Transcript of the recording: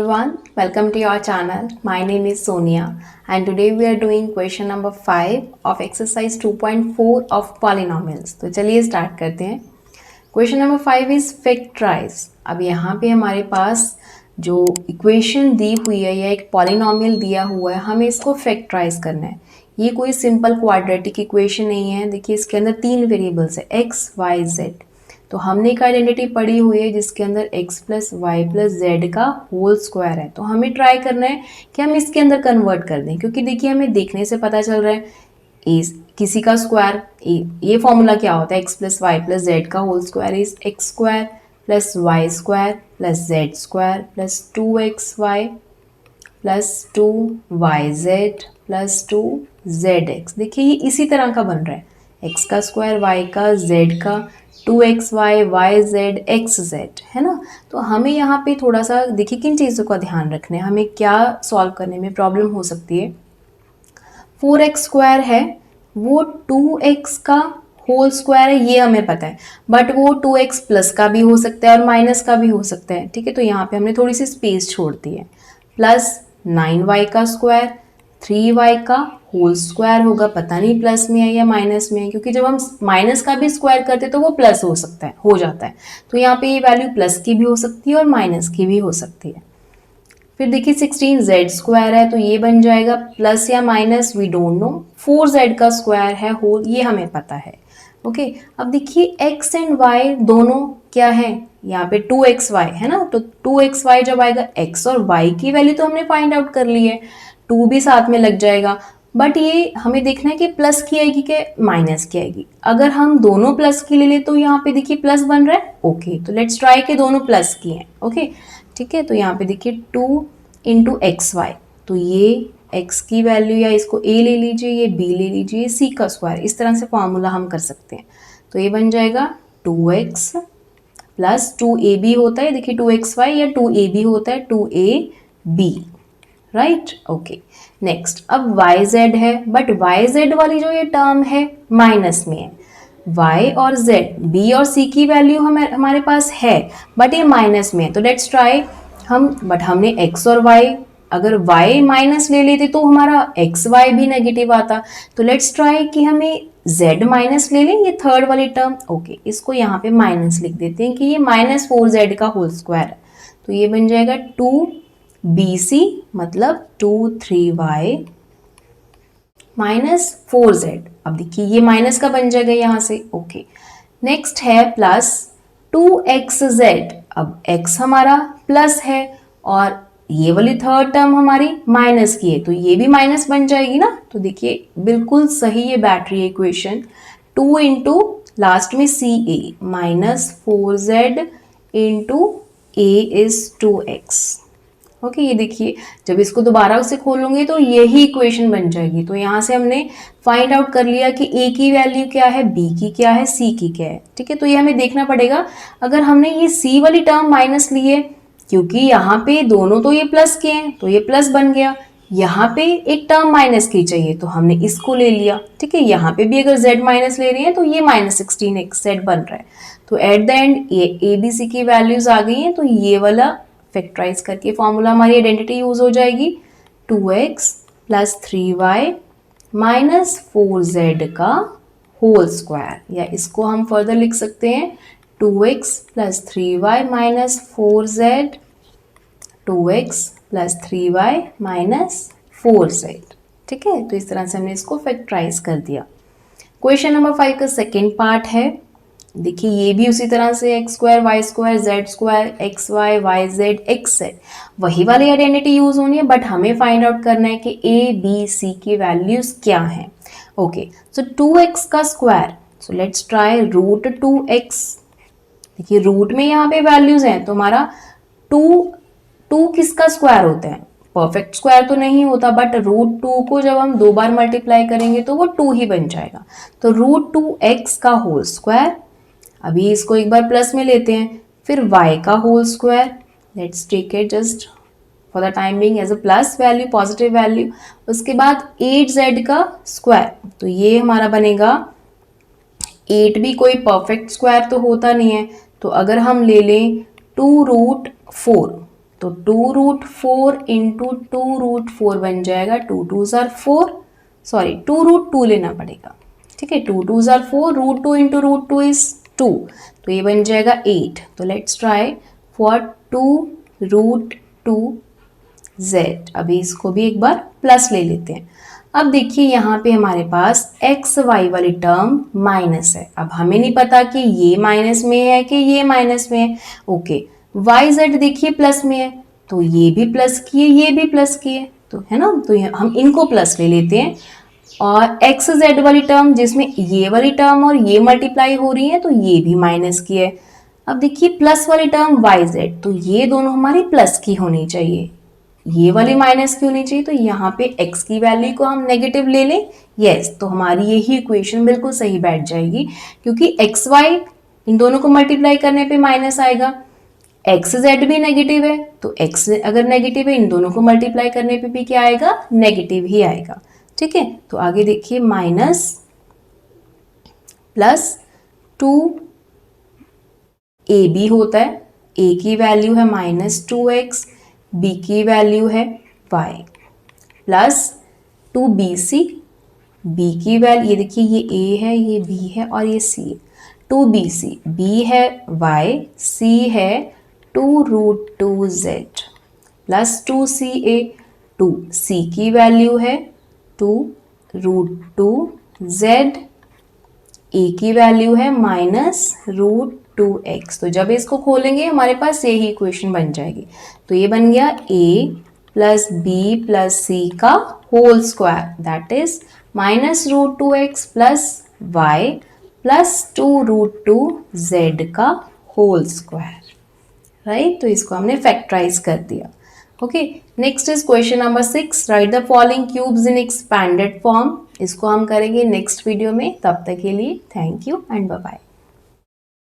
everyone, welcome to your channel. My name is Sonia and today we are doing question number 5 of exercise 2.4 of polynomials. तो चलिए start करते हैं. Question number 5 is factorise. अब यहाँ पे हमारे पास जो इक्वेशन दी हुई है या एक पॉलिनॉमियल दिया हुआ है, हमें इसको फैक्टराइज करना है. ये कोई सिंपल क्वाड्रेटिक इक्वेशन नहीं है. देखिए इसके अंदर 3 वेरिएबल्स है x, y, z. तो हमने एक आइडेंटिटी पढ़ी हुई है जिसके अंदर x plus y plus z का होल स्क्वायर है. तो हमें ट्राई करना है कि हम इसके अंदर कन्वर्ट कर दें, क्योंकि देखिए हमें देखने से पता चल रहा है किसी का स्क्वायर, ये फॉर्मूला क्या होता है, x plus y plus z का whole square is x square plus y square plus z square plus 2xy plus 2yz plus 2zx. देखिए ये इसी तरह का बन रहा है, x का स्क्वायर, y का, z का, 2xy, yz, xz, है ना. तो हमें यहाँ पे थोड़ा सा देखिए किन चीज़ों का ध्यान रखना है, हमें क्या सॉल्व करने में प्रॉब्लम हो सकती है. 4x स्क्वायर है, वो 2x का होल स्क्वायर है, ये हमें पता है, बट वो 2x प्लस का भी हो सकता है और माइनस का भी हो सकता है. ठीक है, तो यहाँ पे हमने थोड़ी सी स्पेस छोड़ दी है. प्लस 9y का स्क्वायर, 3y का होल स्क्वायर होगा, पता नहीं प्लस में है या माइनस में है, क्योंकि जब हम माइनस का भी स्क्वायर करते हैं तो वो प्लस हो सकता है, हो जाता है. तो यहाँ पे ये वैल्यू प्लस की भी हो सकती है और माइनस की भी हो सकती है. फिर देखिए 16z स्क्वायर है, तो ये बन जाएगा प्लस या minus, we don't know. 4z का स्क्वायर है होल, ये हमें पता है. ओके, अब देखिए x एंड y दोनों क्या है, यहाँ पे 2xy है ना. तो 2xy जब आएगा, x और y की वैल्यू तो हमने फाइंड आउट कर ली है, 2 भी साथ में लग जाएगा. बट ये हमें देखना है कि प्लस की आएगी कि माइनस की आएगी. अगर हम दोनों प्लस की ले ले तो यहाँ पे देखिए प्लस बन रहा है. ओके, तो लेट्स ट्राई कि दोनों प्लस की हैं. ओके, ठीक है, तो यहाँ पे देखिए 2 इंटू एक्स वाई, तो ये x की वैल्यू या इसको a ले लीजिए, ये b ले लीजिए, c का स्क्वायर, इस तरह से फॉर्मूला हम कर सकते हैं. तो ये बन जाएगा 2x प्लस 2ab होता है, देखिए 2xy या 2ab होता है 2ab, राइट. ओके, नेक्स्ट अब yz है, बट yz वाली जो ये टर्म है माइनस में है. y और z, b और c की वैल्यू हमारे पास है, बट ये माइनस में है. तो लेट्स ट्राई बट हमने x और y, अगर y माइनस ले लेते तो हमारा एक्स वाई भी नेगेटिव आता. तो लेट्स ट्राई कि हमें z माइनस ले लें, ये थर्ड वाली टर्म. ओके, इसको यहाँ पे माइनस लिख देते हैं कि ये माइनस 4z का होल स्क्वायर है. तो ये बन जाएगा 2bc मतलब 2-3y माइनस 4z. अब देखिए ये माइनस का बन जाएगा यहाँ से. ओके, नेक्स्ट है प्लस 2xz. अब x हमारा प्लस है और ये वाली थर्ड टर्म हमारी माइनस की है, तो ये भी माइनस बन जाएगी ना. तो देखिए बिल्कुल सही ये बैठ रही है इक्वेशन. 2 इंटू लास्ट में c a minus 4z into a is 2x. Okay, ये देखिए जब इसको दोबारा से खोलूंगे तो यही इक्वेशन बन जाएगी. तो यहाँ से हमने फाइंड आउट कर लिया कि a की वैल्यू क्या है, b की क्या है, c की क्या है. ठीक है, तो ये हमें देखना पड़ेगा. अगर हमने ये c वाली टर्म माइनस ली है, क्योंकि यहाँ पे दोनों तो ये प्लस के हैं, तो ये प्लस बन गया. यहाँ पे एक टर्म माइनस की चाहिए, तो हमने इसको ले लिया. ठीक है, यहाँ पे भी अगर z माइनस ले रही है तो ये माइनस 16xz बन रहा है. तो एट द एंड ये ए बी सी की वैल्यूज आ गई हैं, तो ये वाला फैक्टराइज करके फॉर्मूला हमारी आइडेंटिटी यूज हो जाएगी. 2x plus 3y minus 4z का होल स्क्वायर, या इसको हम फर्दर लिख सकते हैं 2x plus 3y minus 4z, 2x plus 3y minus 4z. ठीक है, तो इस तरह से हमने इसको फैक्टराइज कर दिया. क्वेश्चन नंबर 5 का सेकेंड पार्ट है. देखिए ये भी उसी तरह से x square y square z square x y y z x z, वही वाली आइडेंटिटी यूज होनी है, बट हमें फाइंड आउट करना है कि ए बी सी की वैल्यूज क्या हैं. ओके, सो 2x का square, so let's try root 2x. देखिए रूट में यहाँ पे वैल्यूज हैं, तो हमारा 2 किसका स्क्वायर होता है, परफेक्ट स्क्वायर तो नहीं होता, बट रूट 2 को जब हम 2 बार मल्टीप्लाई करेंगे तो वो 2 ही बन जाएगा. तो रूट 2x का होल स्क्वायर, अभी इसको एक बार प्लस में लेते हैं, फिर y का whole square, let's take it just for the time being as a plus value, positive value. उसके बाद 8z का स्क्वायर, तो ये हमारा बनेगा 8 भी कोई परफेक्ट स्क्वायर तो होता नहीं है, तो अगर हम ले लें 2 रूट 4, तो 2√4 इंटू 2√4 बन जाएगा 2 2 4, सॉरी 2√2 लेना पड़ेगा, ठीक है। 2 2 4, √2 इंटू √2 इज 2, तो ये बन जाएगा 8। तो लेट्स ट्राई फॉर 2√2 z। अभी इसको भी एक बार प्लस ले लेते हैं। अब देखिए यहाँ पे हमारे पास एक्स वाई वाली टर्म माइनस है। अब हमें नहीं पता कि ये माइनस में है कि ये माइनस में है। ओके, वाई जेड देखिए प्लस में है, तो ये भी प्लस किए, ये भी प्लस किए, तो है ना, तो हम इनको प्लस ले लेते हैं। और एक्स जेड वाली टर्म जिसमें ये वाली टर्म और ये मल्टीप्लाई हो रही है, तो ये भी माइनस की है। अब देखिए प्लस वाली टर्म वाई जेड, तो ये दोनों हमारी प्लस की होनी चाहिए, ये वाली माइनस की होनी चाहिए। तो यहाँ पे x की वैल्यू को हम नेगेटिव ले लें, यस, तो हमारी यही इक्वेशन बिल्कुल सही बैठ जाएगी, क्योंकि एक्स वाई इन दोनों को मल्टीप्लाई करने पे माइनस आएगा, एक्स जेड भी नेगेटिव है, तो x अगर नेगेटिव है इन दोनों को मल्टीप्लाई करने पे भी क्या आएगा, नेगेटिव ही आएगा, ठीक है। तो आगे देखिए माइनस प्लस 2ab होता है, a की वैल्यू है -2x, b की वैल्यू है y, प्लस 2bc, b की वैल्यू, ये देखिए ये a है, ये b है और ये c है, 2bc, b है y, c है 2√2z, प्लस 2ca, 2c की वैल्यू है 2√2z, a की वैल्यू है -√2x। तो जब इसको खोलेंगे हमारे पास यही इक्वेशन बन जाएगी। तो ये बन गया a plus b plus c का whole square, that is -√2x plus y plus 2√2z का होल स्क्वायर, राइट। तो इसको हमने फैक्टराइज कर दिया। Okay, next is question number 6, right the following cubes in expanded form. इसको हम करेंगे नेक्स्ट वीडियो में, तब तक के लिए thank you and bye bye.